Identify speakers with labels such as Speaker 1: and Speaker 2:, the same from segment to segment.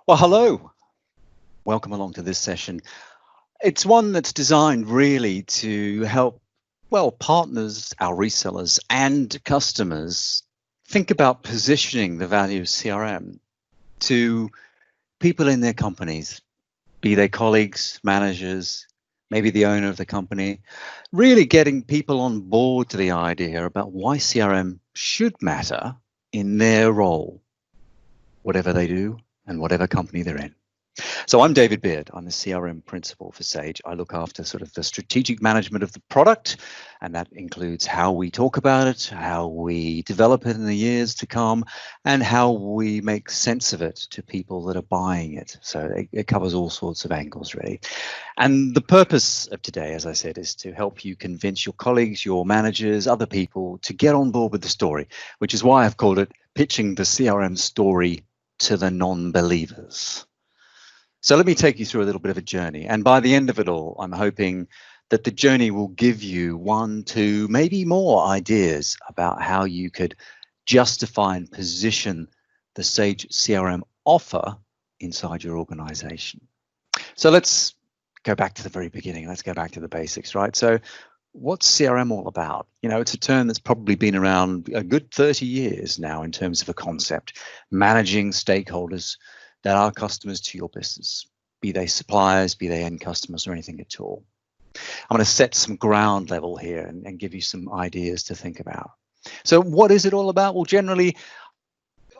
Speaker 1: Well, hello. Welcome along to this session. It's one that's designed really to help, partners, our resellers, and customers think about positioning the value of CRM to people in their companies, be they colleagues, managers, maybe the owner of the company, really getting people on board to the idea about why CRM should matter in their role, whatever they do and whatever company they're in. So I'm David Beard. I'm the CRM principal for Sage. I look after sort of the strategic management of the product, and that includes how we talk about it, how we develop it in the years to come, and how we make sense of it to people that are buying it. So it covers all sorts of angles, really. And the purpose of today, as I said, is to help you convince your colleagues, your managers, other people to get on board with the story, which is why I've called it Pitching the CRM Story to the Non-Believers. So let me take you through a little bit of a journey. And by the end of it all, I'm hoping that the journey will give you one, two, maybe more ideas about how you could justify and position the Sage CRM offer inside your organization. So let's go back to the very beginning. Let's go back to the basics, right? So what's CRM all about? You know, it's a term that's probably been around a good 30 years now in terms of a concept, managing stakeholders that are customers to your business, be they suppliers, be they end customers or anything at all. I'm going to set some ground level here and give you some ideas to think about. So what is it all about? Well, generally,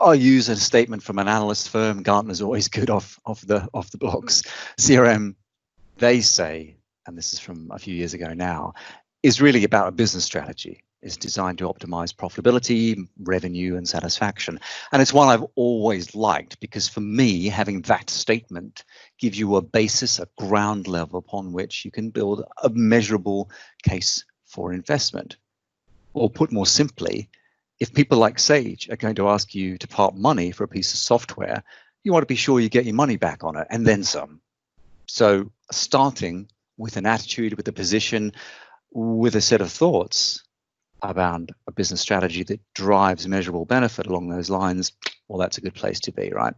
Speaker 1: I'll use a statement from an analyst firm. Gartner's always good off the blocks. CRM, they say, and this is from a few years ago now, is really about a business strategy. Is designed to optimize profitability, revenue, and satisfaction. And it's one I've always liked because for me, having that statement gives you a basis, a ground level upon which you can build a measurable case for investment. Or put more simply, if people like Sage are going to ask you to part money for a piece of software, you want to be sure you get your money back on it and then some. So starting with an attitude, with a position, with a set of thoughts around a business strategy that drives measurable benefit along those lines, well, that's a good place to be, right?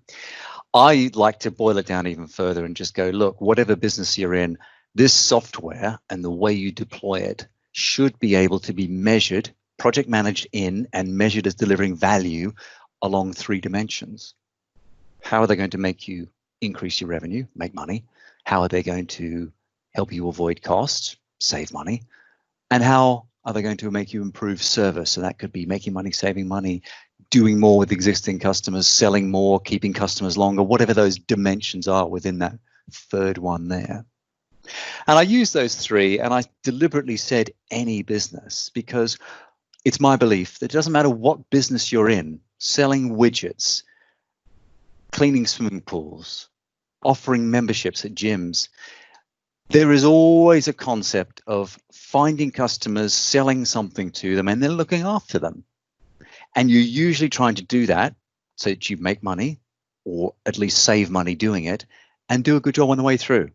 Speaker 1: I like to boil it down even further and just go, look, whatever business you're in, this software and the way you deploy it should be able to be measured, project managed in, and measured as delivering value along three dimensions. How are they going to make you increase your revenue, make money? How are they going to help you avoid costs, save money? And how are they going to make you improve service? So that could be making money, saving money, doing more with existing customers, selling more, keeping customers longer, whatever those dimensions are within that third one there. And I use those three, and I deliberately said any business because it's my belief that it doesn't matter what business you're in, selling widgets, cleaning swimming pools, offering memberships at gyms, there is always a concept of finding customers, selling something to them, and then looking after them. And you're usually trying to do that so that you make money or at least save money doing it and do a good job on the way through.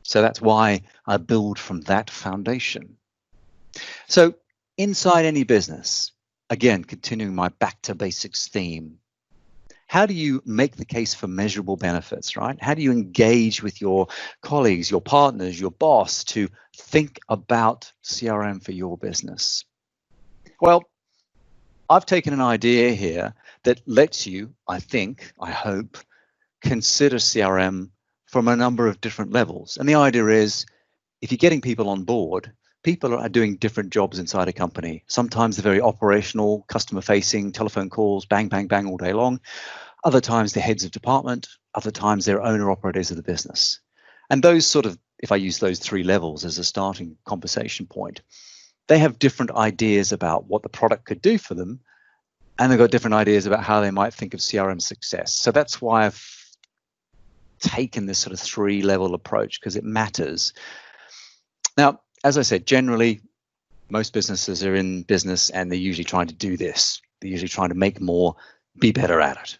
Speaker 1: So that's why I build from that foundation. So inside any business, again, continuing my back to basics theme, how do you make the case for measurable benefits, right? How do you engage with your colleagues, your partners, your boss to think about CRM for your business? Well, I've taken an idea here that lets you, I hope, consider CRM from a number of different levels. And the idea is, if you're getting people on board, people are doing different jobs inside a company. Sometimes they're very operational, customer-facing, telephone calls, bang, bang, bang all day long. Other times they're heads of department. Other times they're owner-operators of the business. And those sort of, if I use those three levels as a starting conversation point, they have different ideas about what the product could do for them. And they've got different ideas about how they might think of CRM success. So that's why I've taken this sort of three-level approach, because it matters. Now, as I said, generally, most businesses are in business and they're usually trying to do this. They're usually trying to make more, be better at it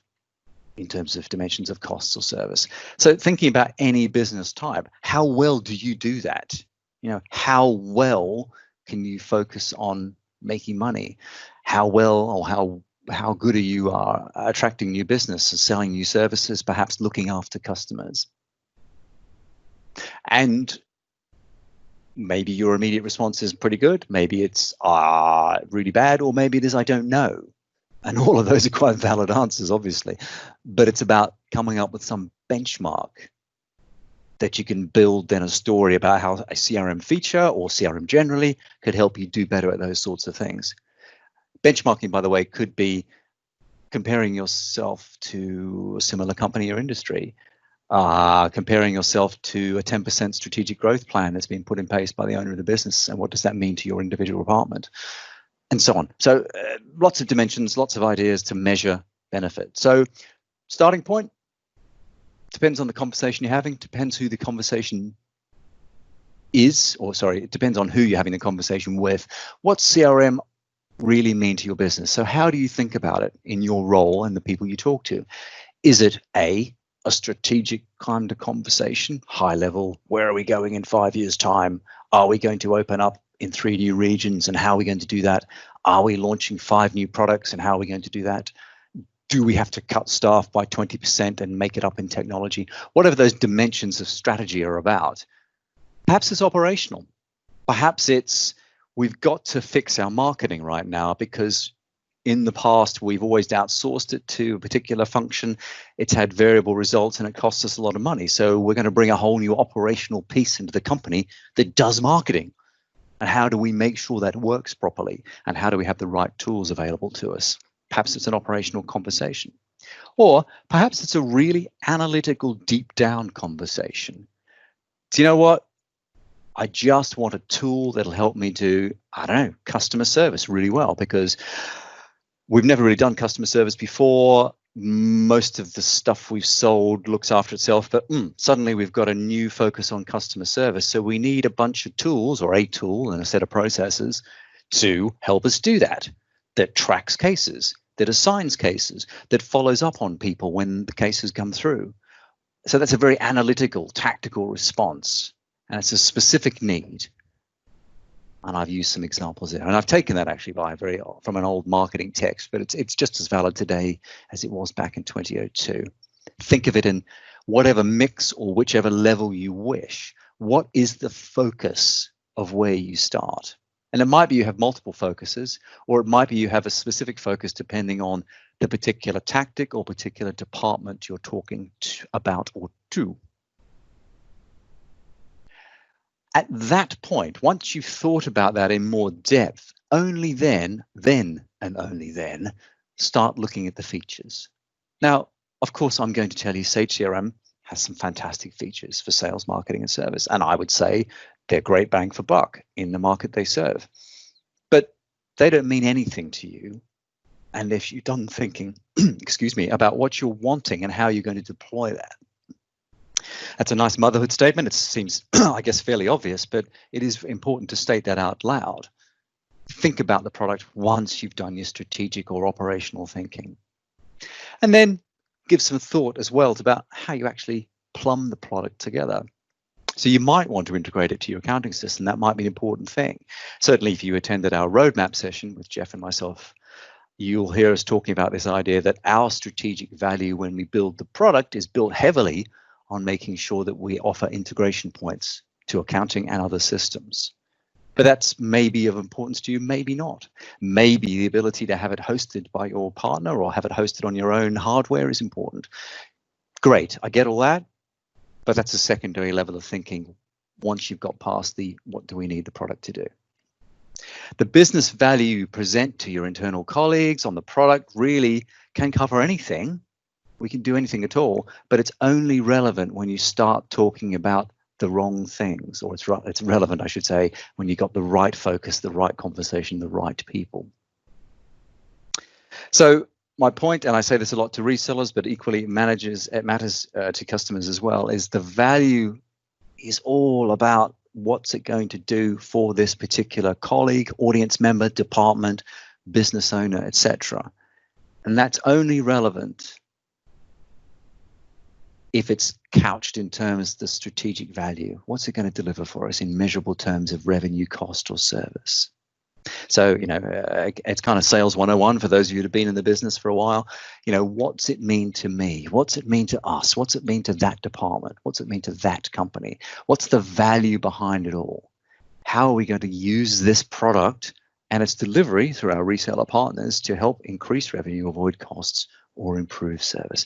Speaker 1: in terms of dimensions of costs or service. So thinking about any business type, how well do you do that? You know, how well can you focus on making money? How well or how how good are you are attracting new business and selling new services, perhaps looking after customers. And maybe your immediate response is pretty good. Maybe it's really bad, or maybe it is I don't know. And all of those are quite valid answers, obviously. But it's about coming up with some benchmark that you can build then a story about how a CRM feature or CRM generally could help you do better at those sorts of things. Benchmarking, by the way, could be comparing yourself to a similar company or industry, comparing yourself to a 10% strategic growth plan that's been put in place by the owner of the business, and what does that mean to your individual department, and so on. So lots of dimensions, lots of ideas to measure benefit. So starting point depends on the conversation you're having, depends who the conversation is, or sorry, it depends on who you're having the conversation with. What's CRM really mean to your business? So how do you think about it in your role and the people you talk to? Is it a strategic kind of conversation, high level, where are we going in 5 years' time? Are we going to open up in 3 new regions, and how are we going to do that? Are we launching 5 new products, and how are we going to do that? Do we have to cut staff by 20% and make it up in technology? Whatever those dimensions of strategy are about. Perhaps it's operational. Perhaps it's we've got to fix our marketing right now because in the past we've always outsourced it to a particular function. It's had variable results and it costs us a lot of money. So we're going to bring a whole new operational piece into the company that does marketing. And how do we make sure that works properly? And how do we have the right tools available to us? Perhaps it's an operational conversation. Or perhaps it's a really analytical, deep down conversation. Do you know what? I just want a tool that'll help me do, I don't know, customer service really well, because we've never really done customer service before. Most of the stuff we've sold looks after itself, but suddenly we've got a new focus on customer service. So we need a bunch of tools, or a tool and a set of processes to help us do that, that tracks cases, that assigns cases, that follows up on people when the cases come through. So that's a very analytical, tactical response. And it's a specific need. And I've used some examples there. And I've taken that actually from an old marketing text, but it's just as valid today as it was back in 2002. Think of it in whatever mix or whichever level you wish. What is the focus of where you start? And it might be you have multiple focuses, or it might be you have a specific focus depending on the particular tactic or particular department you're talking about or to. At that point, once you've thought about that in more depth, only then and only then, start looking at the features. Now, of course, I'm going to tell you Sage CRM has some fantastic features for sales, marketing, and service. And I would say they're great bang for buck in the market they serve. But they don't mean anything to you unless you've done thinking, excuse me, about what you're wanting and how you're going to deploy that. That's a nice motherhood statement. It seems, I guess, fairly obvious, but it is important to state that out loud. Think about the product once you've done your strategic or operational thinking. And then give some thought as well about how you actually plumb the product together. So you might want to integrate it to your accounting system. That might be an important thing. Certainly, if you attended our roadmap session with Jeff and myself, you'll hear us talking about this idea that our strategic value when we build the product is built heavily on making sure that we offer integration points to accounting and other systems. But that's maybe of importance to you, maybe not. Maybe the ability to have it hosted by your partner or have it hosted on your own hardware is important. Great, I get all that, but that's a secondary level of thinking once you've got past the what do we need the product to do. The business value you present to your internal colleagues on the product really can cover anything. We can do anything at all, but it's only relevant when you start talking about the wrong things, or it's relevant, I should say, when you got the right focus, the right conversation, the right people. So my point, and I say this a lot to resellers, but equally it matters to customers as well, is the value is all about what's it going to do for this particular colleague, audience member, department, business owner, etc. And that's only relevant if it's couched in terms of the strategic value. What's it going to deliver for us in measurable terms of revenue, cost, or service? So, it's kind of sales 101 for those of you who have been in the business for a while. What's it mean to me? What's it mean to us? What's it mean to that department? What's it mean to that company? What's the value behind it all? How are we going to use this product and its delivery through our reseller partners to help increase revenue, avoid costs, or improve service?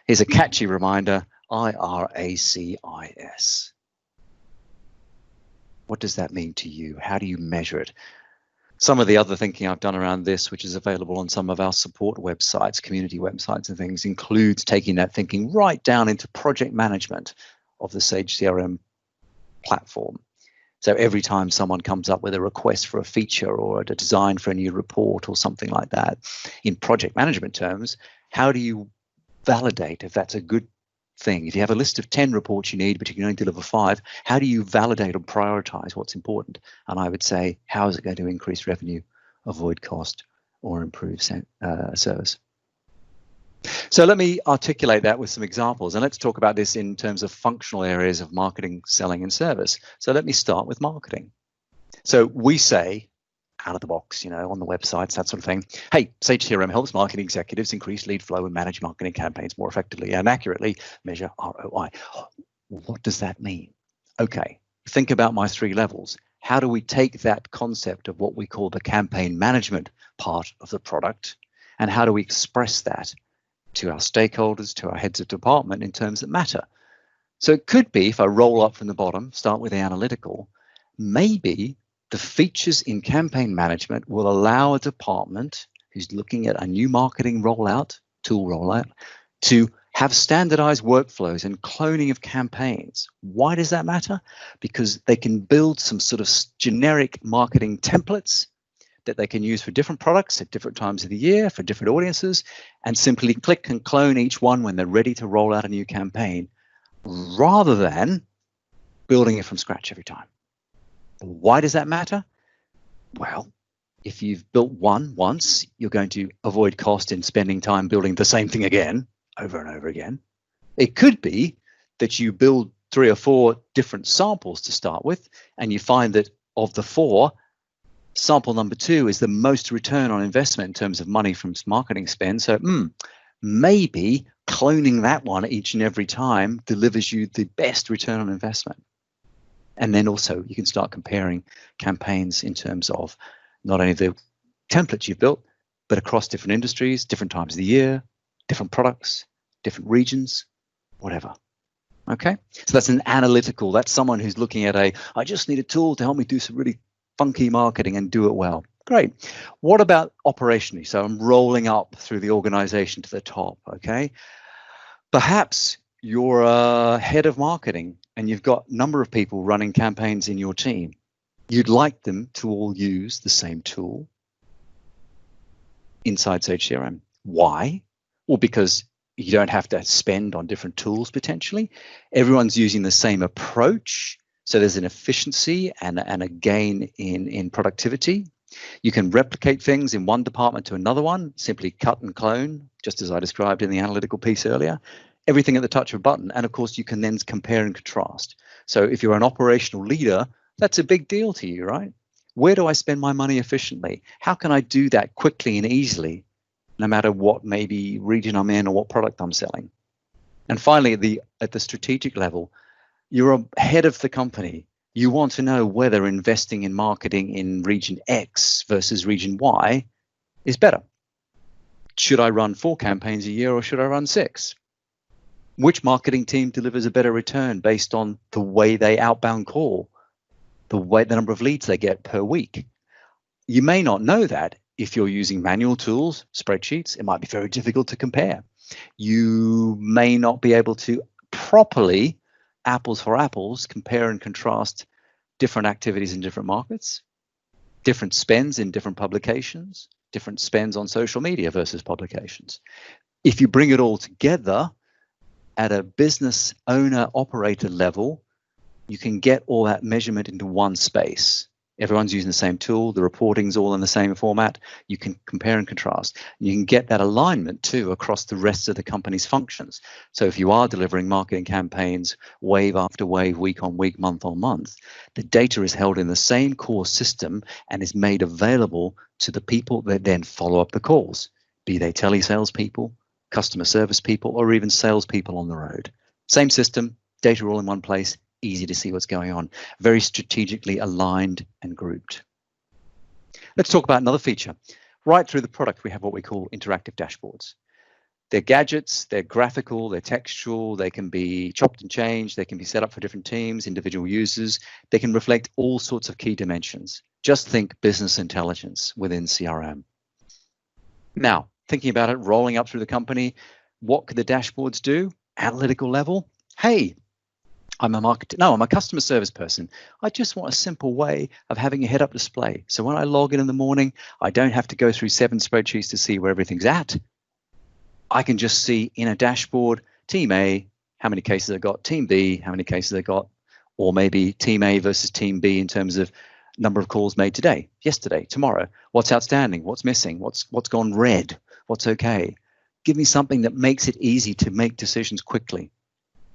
Speaker 1: Here's a catchy reminder, IRACIS. What does that mean to you? How do you measure it? Some of the other thinking I've done around this, which is available on some of our support websites, community websites and things, includes taking that thinking right down into project management of the Sage CRM platform. So every time someone comes up with a request for a feature or a design for a new report or something like that, in project management terms, how do you validate if that's a good thing? If you have a list of 10 reports you need, but you can only deliver 5, how do you validate or prioritize what's important? And I would say, how is it going to increase revenue, avoid cost, or improve service? So let me articulate that with some examples, and let's talk about this in terms of functional areas of marketing, selling, and service. So let me start with marketing. So we say, out of the box, on the websites, that sort of thing, hey, Sage CRM helps marketing executives increase lead flow and manage marketing campaigns more effectively and accurately measure ROI. What does that mean? Okay, think about my 3 levels. How do we take that concept of what we call the campaign management part of the product, and how do we express that to our stakeholders, to our heads of department in terms that matter? So it could be, if I roll up from the bottom, start with the analytical, maybe the features in campaign management will allow a department who's looking at a new marketing tool rollout, to have standardized workflows and cloning of campaigns. Why does that matter? Because they can build some sort of generic marketing templates that they can use for different products at different times of the year, for different audiences, and simply click and clone each one when they're ready to roll out a new campaign, rather than building it from scratch every time. Why does that matter? Well, if you've built one once, you're going to avoid cost in spending time building the same thing again, over and over again. It could be that you build 3 or 4 different samples to start with, and you find that of the 4, sample number 2 is the most return on investment in terms of money from marketing spend. So maybe cloning that one each and every time delivers you the best return on investment. And then also you can start comparing campaigns in terms of not only the templates you've built, but across different industries, different times of the year, different products, different regions, whatever. Okay, so that's an analytical. That's someone who's looking at I just need a tool to help me do some really funky marketing and do it well. Great. What about operationally? So I'm rolling up through the organization to the top. Okay, perhaps you're a head of marketing and you've got a number of people running campaigns in your team. You'd like them to all use the same tool inside Sage CRM. Why? Well, because you don't have to spend on different tools potentially. Everyone's using the same approach. So there's an efficiency and a gain in productivity. You can replicate things in one department to another one, simply cut and clone, just as I described in the analytical piece earlier. Everything at the touch of a button. And of course, you can then compare and contrast. So if you're an operational leader, that's a big deal to you, right? Where do I spend my money efficiently? How can I do that quickly and easily, no matter what maybe region I'm in or what product I'm selling? And finally, at the strategic level, you're a head of the company. You want to know whether investing in marketing in region X versus region Y is better. Should I run 4 campaigns a year or should I run 6? Which marketing team delivers a better return based on the way they outbound call, the number of leads they get per week? You may not know that if you're using manual tools, spreadsheets. It might be very difficult to compare. You may not be able to properly, apples for apples, compare and contrast different activities in different markets, different spends in different publications, different spends on social media versus publications. If you bring it all together at a business owner operator level, you can get all that measurement into one space. Everyone's using the same tool. The reporting's all in the same format. You can compare and contrast. You can get that alignment too across the rest of the company's functions. So if you are delivering marketing campaigns wave after wave, week on week, month on month, the data is held in the same core system and is made available to the people that then follow up the calls, be they telesales people, customer service people, or even salespeople on the road. Same system, data all in one place, easy to see what's going on, very strategically aligned and grouped. Let's talk about another feature. Right through the product, we have what we call interactive dashboards. They're gadgets, they're graphical, they're textual, they can be chopped and changed, they can be set up for different teams, individual users, they can reflect all sorts of key dimensions. Just think business intelligence within CRM. Now, thinking about it, rolling up through the company, what could the dashboards do? Analytical level. Hey, I'm a customer service person. I just want a simple way of having a head-up display. So when I log in the morning, I don't have to go through 7 spreadsheets to see where everything's at. I can just see in a dashboard, Team A, how many cases I got, Team B, how many cases I got, or maybe Team A versus Team B in terms of number of calls made today, yesterday, tomorrow, what's outstanding, what's missing, what's gone red, what's okay. Give me something that makes it easy to make decisions quickly.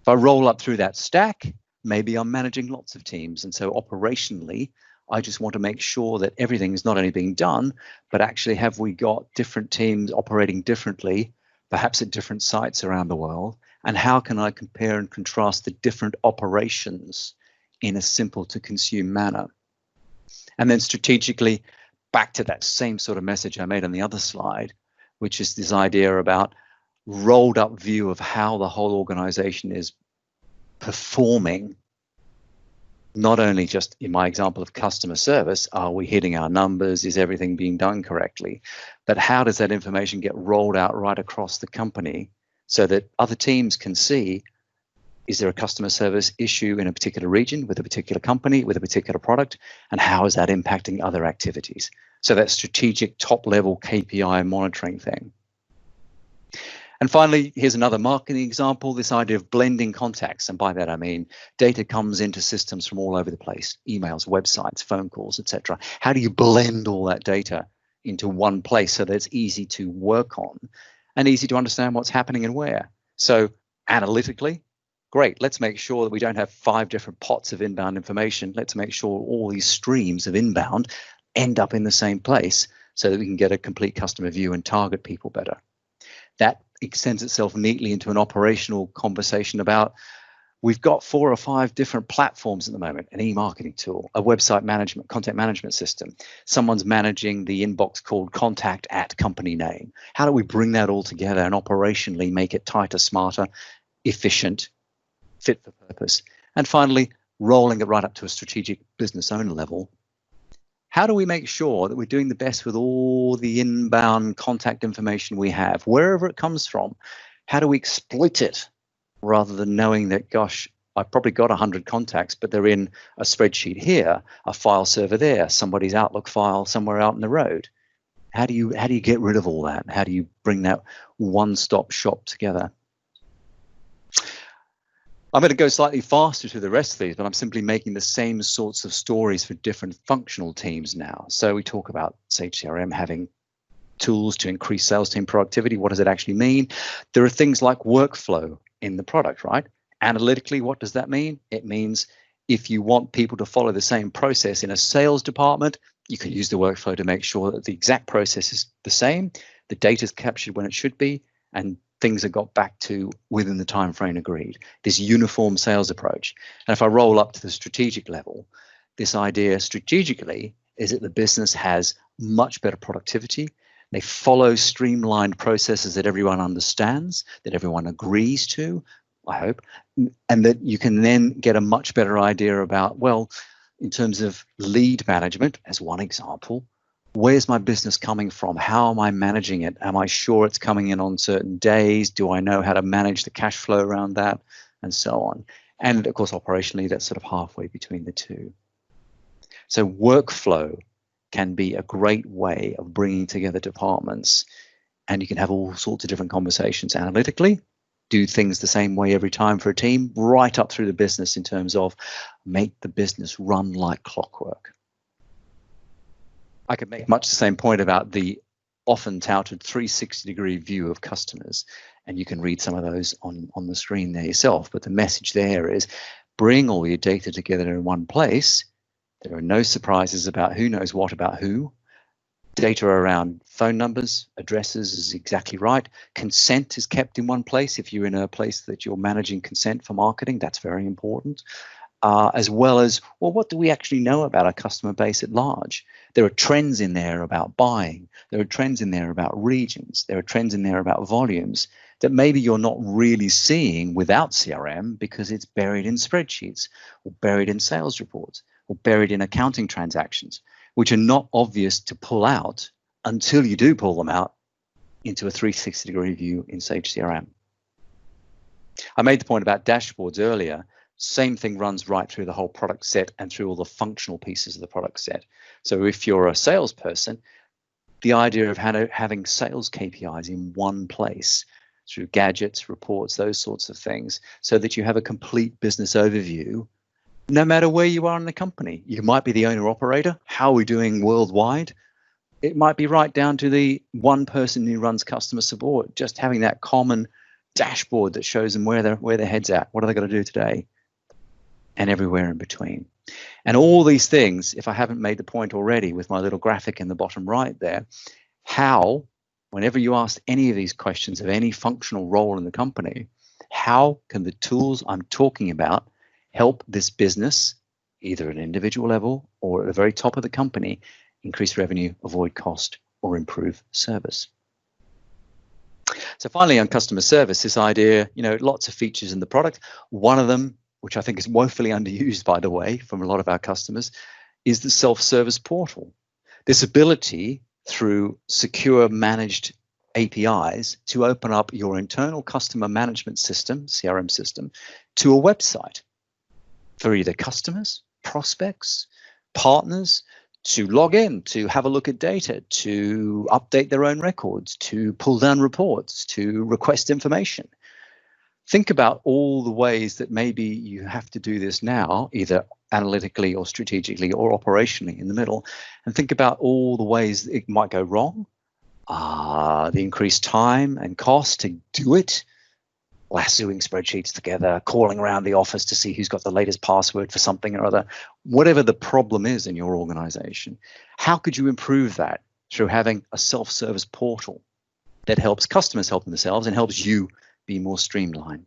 Speaker 1: If I roll up through that stack, maybe I'm managing lots of teams. And so operationally, I just want to make sure that everything is not only being done, but actually have we got different teams operating differently, perhaps at different sites around the world? And how can I compare and contrast the different operations in a simple to consume manner? And then strategically, back to that same sort of message I made on the other slide, which is this idea about rolled up view of how the whole organization is performing, not only just in my example of customer service, are we hitting our numbers, is everything being done correctly, but how does that information get rolled out right across the company so that other teams can see, is there a customer service issue in a particular region with a particular company, with a particular product, and how is that impacting other activities? So that strategic top level KPI monitoring thing. And finally, here's another marketing example, this idea of blending contacts. And by that, I mean data comes into systems from all over the place, emails, websites, phone calls, etc. How do you blend all that data into one place so that it's easy to work on and easy to understand what's happening and where? So analytically, great, let's make sure that we don't have 5 different pots of inbound information. Let's make sure all these streams of inbound end up in the same place so that we can get a complete customer view and target people better. That extends itself neatly into an operational conversation about, we've got 4 or 5 different platforms at the moment, an e-marketing tool, a website management, content management system. Someone's managing the inbox called contact at company name. How do we bring that all together and operationally make it tighter, smarter, efficient, fit for purpose? And finally, rolling it right up to a strategic business owner level. How do we make sure that we're doing the best with all the inbound contact information we have, wherever it comes from? How do we exploit it rather than knowing that, gosh, I've probably got 100 contacts, but they're in a spreadsheet here, a file server there, somebody's Outlook file somewhere out in the road? How do you get rid of all that? How do you bring that one-stop shop together? I'm going to go slightly faster through the rest of these, but I'm simply making the same sorts of stories for different functional teams now. So we talk about Sage CRM having tools to increase sales team productivity. What does it actually mean? There are things like workflow in the product, right? Analytically, what does that mean? It means if you want people to follow the same process in a sales department, you can use the workflow to make sure that the exact process is the same, the data is captured when it should be, and things are got back to within the time frame agreed. This uniform sales approach. And if I roll up to the strategic level, this idea strategically is that the business has much better productivity. They follow streamlined processes that everyone understands, that everyone agrees to, I hope, and that you can then get a much better idea about, well, in terms of lead management, as one example, where's my business coming from? How am I managing it? Am I sure it's coming in on certain days? Do I know how to manage the cash flow around that? And so on. And of course, operationally, that's sort of halfway between the two. So workflow can be a great way of bringing together departments, and you can have all sorts of different conversations analytically, do things the same way every time for a team, right up through the business in terms of make the business run like clockwork. I could make much the same point about the often touted 360-degree view of customers, and you can read some of those on the screen there yourself. But the message there is bring all your data together in one place. There are no surprises about who knows what about who. Data around phone numbers, addresses is exactly right. Consent is kept in one place. If you're in a place that you're managing consent for marketing, that's very important. As well as, well, what do we actually know about our customer base at large? There are trends in there about buying. There are trends in there about regions. There are trends in there about volumes that maybe you're not really seeing without CRM because it's buried in spreadsheets or buried in sales reports or buried in accounting transactions, which are not obvious to pull out until you do pull them out into a 360-degree view in Sage CRM. I made the point about dashboards earlier. Same thing runs right through the whole product set and through all the functional pieces of the product set. So if you're a salesperson, the idea of having sales KPIs in one place through gadgets, reports, those sorts of things, so that you have a complete business overview, no matter where you are in the company. You might be the owner operator. How are we doing worldwide? It might be right down to the one person who runs customer support, just having that common dashboard that shows them where their head's at. What are they going to do today? And everywhere in between. And all these things, if I haven't made the point already with my little graphic in the bottom right there, how, whenever you ask any of these questions of any functional role in the company, how can the tools I'm talking about help this business, either at an individual level or at the very top of the company, increase revenue, avoid cost, or improve service? So finally, on customer service, this idea, lots of features in the product. One of them, which I think is woefully underused, by the way, from a lot of our customers, is the self-service portal. This ability through secure managed APIs to open up your internal customer management system, CRM system, to a website for either customers, prospects, partners, to log in, to have a look at data, to update their own records, to pull down reports, to request information. Think about all the ways that maybe you have to do this now, either analytically or strategically or operationally in the middle, and think about all the ways it might go wrong, the increased time and cost to do it, lassoing spreadsheets together, calling around the office to see who's got the latest password for something or other, whatever the problem is in your organization. How could you improve that through having a self-service portal that helps customers help themselves and helps you be more streamlined?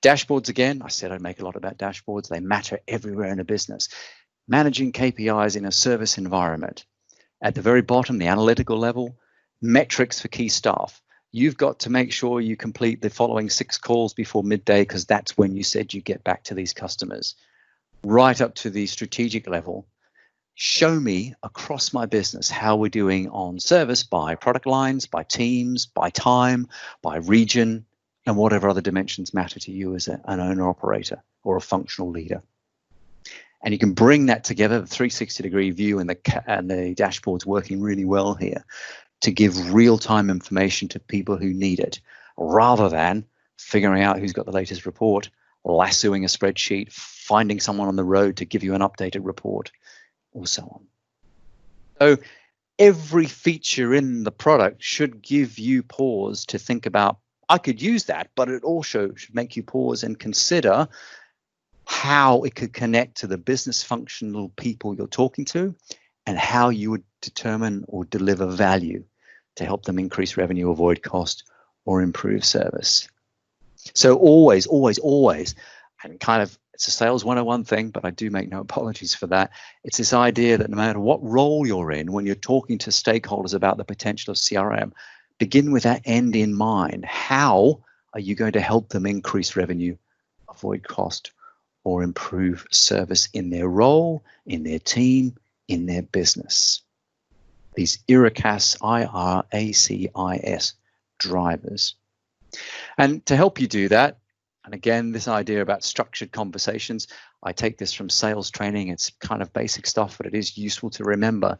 Speaker 1: Dashboards, again, I said I'd make a lot about dashboards. They matter everywhere in a business. Managing KPIs in a service environment. At the very bottom, the analytical level, metrics for key staff. You've got to make sure you complete the following 6 calls before midday because that's when you said you get back to these customers. Right up to the strategic level. Show me across my business how we're doing on service by product lines, by teams, by time, by region, and whatever other dimensions matter to you as an owner-operator or a functional leader. And you can bring that together, the 360-degree view and the dashboard's working really well here to give real-time information to people who need it, rather than figuring out who's got the latest report, lassoing a spreadsheet, finding someone on the road to give you an updated report, or so on. So every feature in the product should give you pause to think about, I could use that, but it also should make you pause and consider how it could connect to the business functional people you're talking to and how you would determine or deliver value to help them increase revenue, avoid cost, or improve service. So always, and kind of, it's a sales 101 thing, but I do make no apologies for that. It's this idea that no matter what role you're in, when you're talking to stakeholders about the potential of CRM, begin with that end in mind. How are you going to help them increase revenue, avoid cost, or improve service in their role, in their team, in their business? These IRACAS, IRACIS drivers. And to help you do that, And again, this idea about structured conversations, I take this from sales training. It's kind of basic stuff, but it is useful to remember.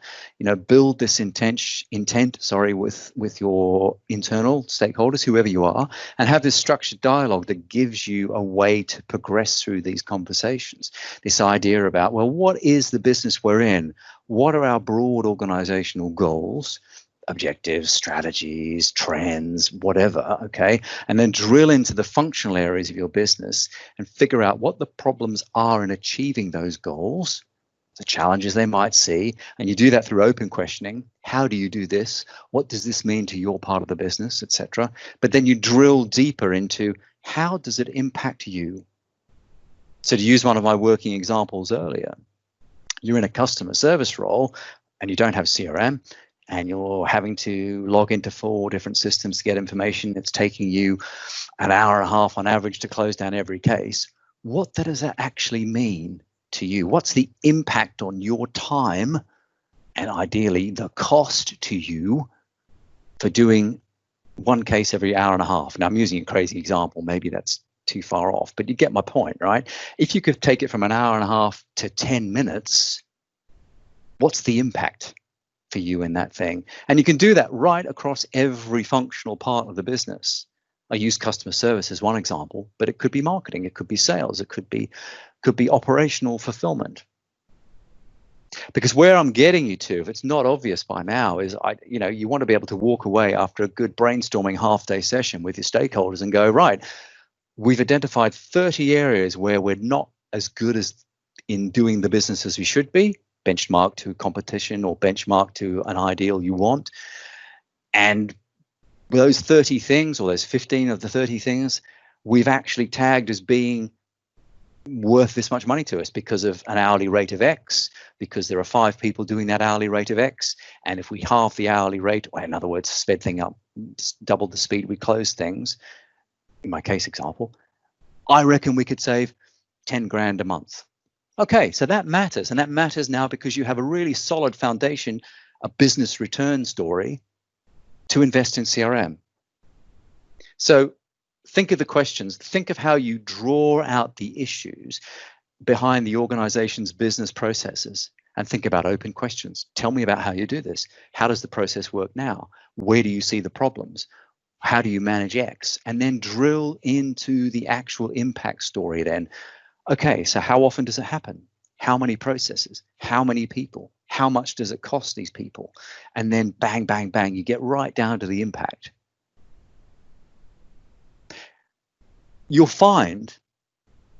Speaker 1: Build this intent, with your internal stakeholders, whoever you are, and have this structured dialogue that gives you a way to progress through these conversations. This idea about, well, what is the business we're in? What are our broad organizational goals? Objectives, strategies, trends, whatever, okay? And then drill into the functional areas of your business and figure out what the problems are in achieving those goals, the challenges they might see. And you do that through open questioning. How do you do this? What does this mean to your part of the business, etc.? But then you drill deeper into how does it impact you? So to use one of my working examples earlier, you're in a customer service role and you don't have CRM, and you're having to log into 4 different systems to get information. It's taking you an hour and a half on average to close down every case. What does that actually mean to you? What's the impact on your time and ideally the cost to you for doing one case every hour and a half? Now, I'm using a crazy example. Maybe that's too far off, but you get my point, right? If you could take it from an hour and a half to 10 minutes, what's the impact for you in that thing? And you can do that right across every functional part of the business. I use customer service as one example, but it could be marketing, it could be sales, it could be operational fulfillment. Because where I'm getting you to, if it's not obvious by now, is you want to be able to walk away after a good brainstorming half-day session with your stakeholders and go, right, we've identified 30 areas where we're not as good as in doing the business as we should be, benchmark to competition or benchmark to an ideal you want. And those 30 things, or those 15 of the 30 things, we've actually tagged as being worth this much money to us because of an hourly rate of X, because there are 5 people doing that hourly rate of X. And if we halve the hourly rate, or in other words, sped thing up, double the speed we close things, in my case example, I reckon we could save 10 grand a month. Okay, so that matters, and that matters now because you have a really solid foundation, a business return story to invest in CRM. So think of the questions, think of how you draw out the issues behind the organization's business processes, and think about open questions. Tell me about how you do this. How does the process work now? Where do you see the problems? How do you manage X? And then drill into the actual impact story then. Okay, so how often does it happen? How many processes? How many people? How much does it cost these people? And then bang, bang, bang, you get right down to the impact. You'll find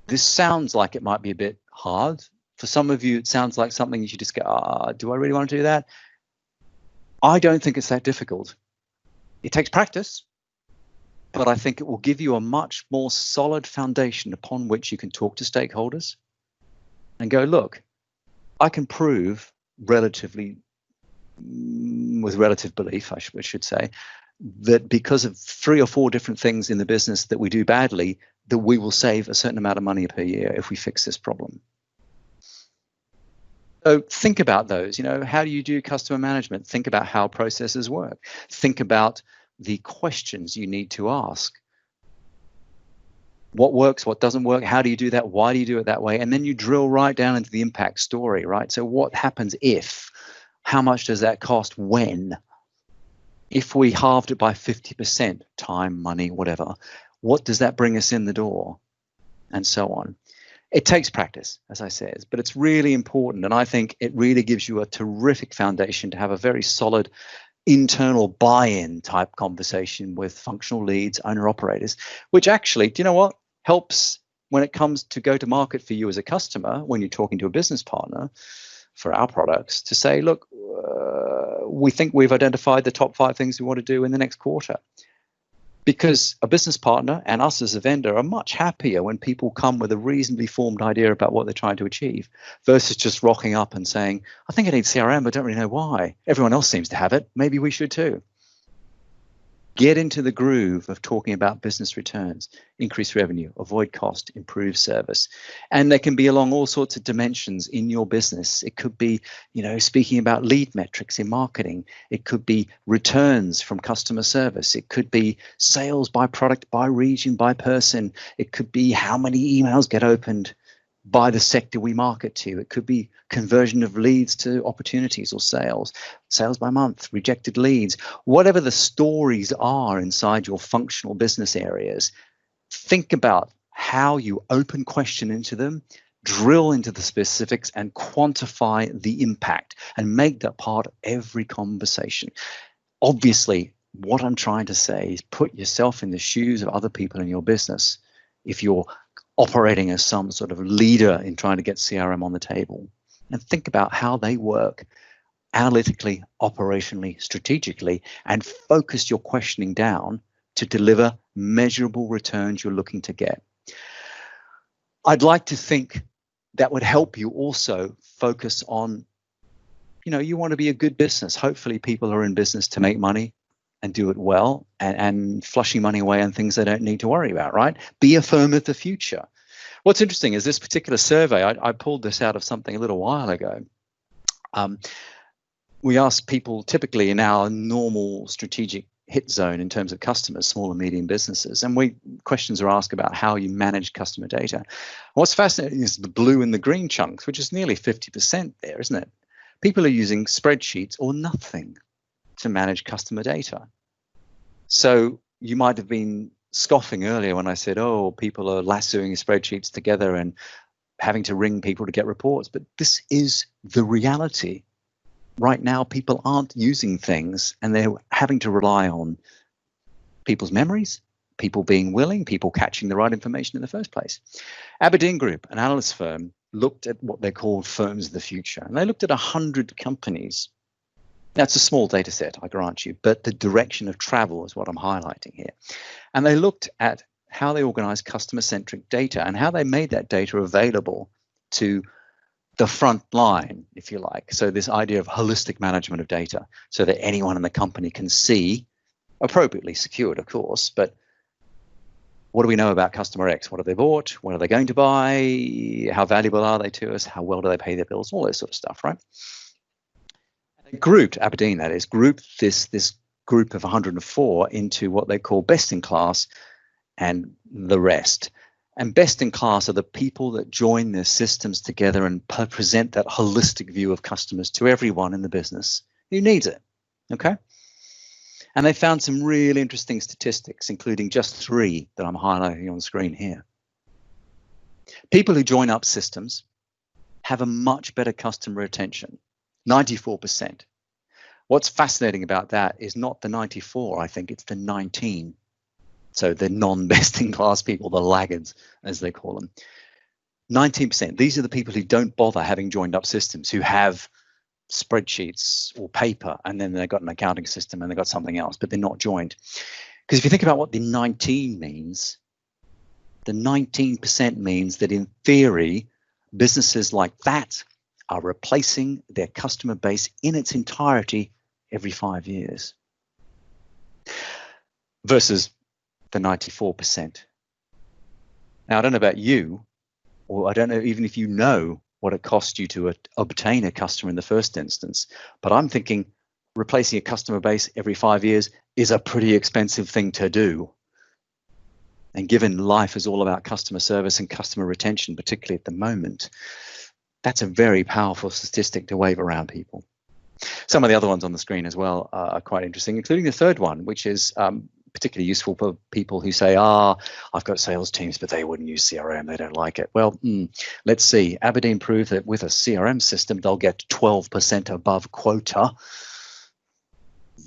Speaker 1: this sounds like it might be a bit hard. For some of you, it sounds like something you should just go, do I really want to do that? I don't think it's that difficult. It takes practice, but I think it will give you a much more solid foundation upon which you can talk to stakeholders and go, look, I can prove with relative belief, I should say, that because of 3 or 4 different things in the business that we do badly, that we will save a certain amount of money per year if we fix this problem. So think about those. How do you do customer management? Think about how processes work. Think about the questions you need to ask. What works, what doesn't work, how do you do that, why do you do it that way? And then you drill right down into the impact story, right? So what happens if? How much does that cost when? If we halved it by 50%, time, money, whatever, what does that bring us in the door? And so on. It takes practice, as I said, but it's really important. And I think it really gives you a terrific foundation to have a very solid internal buy-in type conversation with functional leads, owner operators, which actually, do you know what, helps when it comes to go to market for you as a customer, when you're talking to a business partner for our products, to say, look, we think we've identified the top 5 things we want to do in the next quarter. Because a business partner and us as a vendor are much happier when people come with a reasonably formed idea about what they're trying to achieve versus just rocking up and saying, I think I need CRM, but I don't really know why. Everyone else seems to have it. Maybe we should too. get into the groove of talking about business returns, increase revenue, avoid cost, improve service. And they can be along all sorts of dimensions in your business. It could be, speaking about lead metrics in marketing. It could be returns from customer service. It could be sales by product, by region, by person. It could be how many emails get opened by the sector we market to. It could be conversion of leads to opportunities or sales by month, rejected leads, whatever the stories are inside your functional business areas. Think about how you open question into them, drill into the specifics, and quantify the impact, and make that part of every conversation. Obviously, what I'm trying to say is put yourself in the shoes of other people in your business. If you're operating as some sort of leader in trying to get CRM on the table, and think about how they work analytically, operationally, strategically, and focus your questioning down to deliver measurable returns you're looking to get. I'd like to think that would help you also focus on, you want to be a good business. Hopefully people are in business to make money and do it well, and flushing money away on things they don't need to worry about, right? Be a firm of the future. What's interesting is this particular survey, I pulled this out of something a little while ago. We asked people typically in our normal strategic hit zone in terms of customers, small and medium businesses, and questions are asked about how you manage customer data. What's fascinating is the blue and the green chunks, which is nearly 50% there, isn't it? People are using spreadsheets or nothing to manage customer data. So you might have been scoffing earlier when I said, people are lassoing spreadsheets together and having to ring people to get reports. But this is the reality. Right now, people aren't using things, and they're having to rely on people's memories, people being willing, people catching the right information in the first place. Aberdeen Group, an analyst firm, looked at what they called firms of the future, and they looked at 100 companies. That's a small data set, I grant you, but the direction of travel is what I'm highlighting here. And they looked at how they organized customer-centric data and how they made that data available to the front line, if you like. So this idea of holistic management of data so that anyone in the company can see, appropriately secured, of course, but what do we know about customer X? What have they bought? What are they going to buy? How valuable are they to us? How well do they pay their bills? All this sort of stuff, right? Grouped, Aberdeen that is, grouped this group of 104 into what they call best in class and the rest. And best in class are the people that join their systems together and present that holistic view of customers to everyone in the business who needs it, okay? And they found some really interesting statistics, including just 3 that I'm highlighting on the screen here. People who join up systems have a much better customer retention. 94%. What's fascinating about that is not the 94, I think it's the 19. So the non-best in class people, the laggards, as they call them. 19%. These are the people who don't bother having joined up systems, who have spreadsheets or paper, and then they've got an accounting system and they've got something else, but they're not joined. Because if you think about what the 19 means, the 19% means that in theory, businesses like that are replacing their customer base in its entirety every 5 years versus the 94%. Now, I don't know about you, or I don't know even if you know what it costs you to obtain a customer in the first instance, but I'm thinking replacing a customer base every 5 years is a pretty expensive thing to do. And given life is all about customer service and customer retention, particularly at the moment, that's a very powerful statistic to wave around people. Some of the other ones on the screen as well are quite interesting, including the third one, which is particularly useful for people who say, I've got sales teams, but they wouldn't use CRM. They don't like it. Well, let's see. Aberdeen proved that with a CRM system, they'll get 12% above quota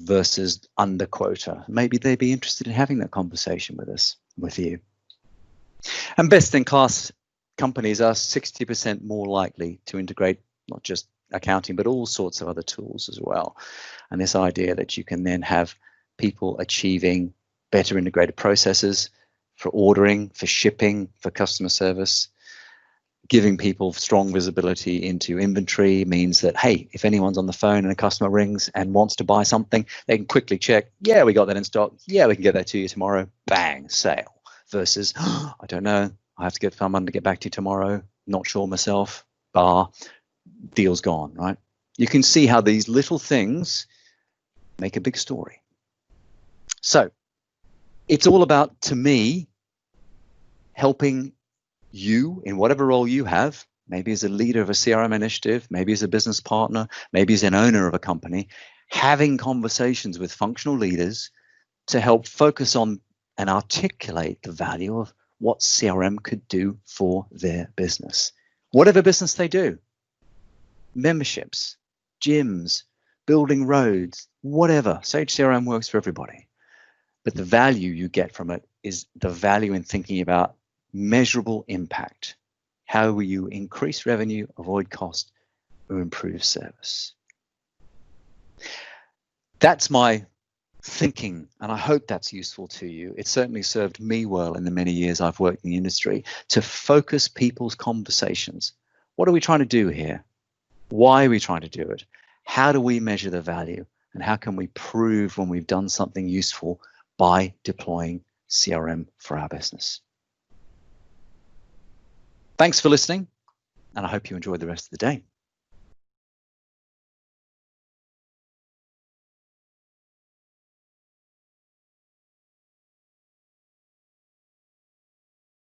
Speaker 1: versus under quota. Maybe they'd be interested in having that conversation with you. And best in class companies are 60% more likely to integrate not just accounting, but all sorts of other tools as well. And this idea that you can then have people achieving better integrated processes for ordering, for shipping, for customer service, Giving people strong visibility into inventory means that, hey, if anyone's on the phone and a customer rings and wants to buy something, they can quickly check, yeah, we got that in stock. Yeah, we can get that to you tomorrow. Bang, sale. Versus, oh, I don't know, I have to get someone to get back to you tomorrow. Not sure myself. Deal's gone, right? You can see how these little things make a big story. So it's all about, to me, helping you in whatever role you have, maybe as a leader of a CRM initiative, maybe as a business partner, maybe as an owner of a company, having conversations with functional leaders to help focus on and articulate the value of what CRM could do for their business. Whatever business they do, memberships, gyms, building roads, whatever. Sage CRM works for everybody. But the value you get from it is the value in thinking about measurable impact. How will you increase revenue, avoid cost, or improve service? That's my thinking, and I hope that's useful to you. It certainly served me well in the many years I've worked in the industry to focus people's conversations. What are we trying to do here? Why are we trying to do it? How do we measure the value? And how can we prove when we've done something useful by deploying CRM for our business? Thanks for listening, and I hope you enjoy the rest of the day.